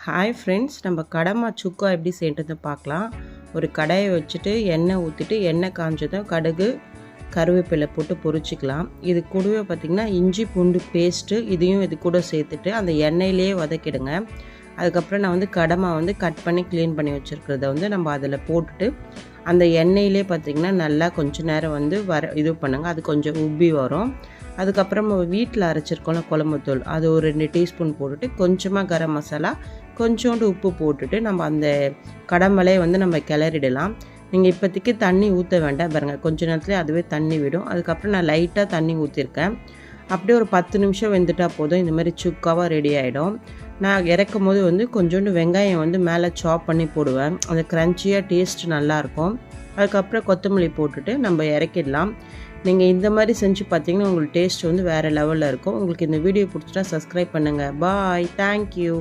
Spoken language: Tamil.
ஹாய் ஃப்ரெண்ட்ஸ், நம்ம கடமா சுக்கா எப்படி செய்யறது பார்க்கலாம். ஒரு கடாயை வச்சுட்டு எண்ணெய் ஊற்றிட்டு எண்ணெய் காஞ்சதும் கடுகு கருவேப்பிலை போட்டு பொரிச்சிக்கலாம். இது கூடவே பார்த்திங்கன்னா இஞ்சி பூண்டு பேஸ்ட்டு இதையும் இது கூட சேர்த்துட்டு அந்த எண்ணெயிலே வதக்கிடுங்க. அதுக்கப்புறம் நான் கடமா கட் பண்ணி க்ளீன் பண்ணி வச்சுருக்கிறத நம்ம அதில் போட்டுட்டு அந்த எண்ணெயிலே பார்த்திங்கன்னா நல்லா கொஞ்சம் நேரம் இது பண்ணுங்கள். அது கொஞ்சம் உப்பி வரும். அதுக்கப்புறம் வீட்டில் அரைச்சிருக்கோம்ல குழம்புத்தூள், அது ஒரு 2 டீஸ்பூன் போட்டுட்டு கொஞ்சமாக கரம் மசாலா, கொஞ்சோண்டு உப்பு போட்டுட்டு நம்ம அந்த கடமலையை நம்ம கிளறிடலாம். நீங்கள் இப்போதைக்கு தண்ணி ஊற்ற வேண்டாம் பாருங்கள், கொஞ்ச நேரத்துலேயே அதுவே தண்ணி விடும். அதுக்கப்புறம் நான் லைட்டாக தண்ணி ஊற்றிருக்கேன். அப்படியே ஒரு 10 நிமிஷம் வெந்துட்டால் போதும். இந்த மாதிரி சுக்காவாக ரெடி ஆகிடும். நான் இறக்கும் போது கொஞ்சோண்டு வெங்காயம் மேலே சாப் பண்ணி போடுவேன். அந்த க்ரன்ச்சியாக டேஸ்ட் நல்லாயிருக்கும். அதுக்கப்புறம் கொத்தமல்லி போட்டுட்டு நம்ம இறக்கிடலாம். நீங்கள் இந்த மாதிரி செஞ்சு பார்த்தீங்கன்னா உங்களுக்கு டேஸ்ட் வேறு லெவலில் இருக்கும். உங்களுக்கு இந்த வீடியோ பிடிச்சிட்டா சப்ஸ்கிரைப் பண்ணுங்கள். பாய், தேங்க்யூ.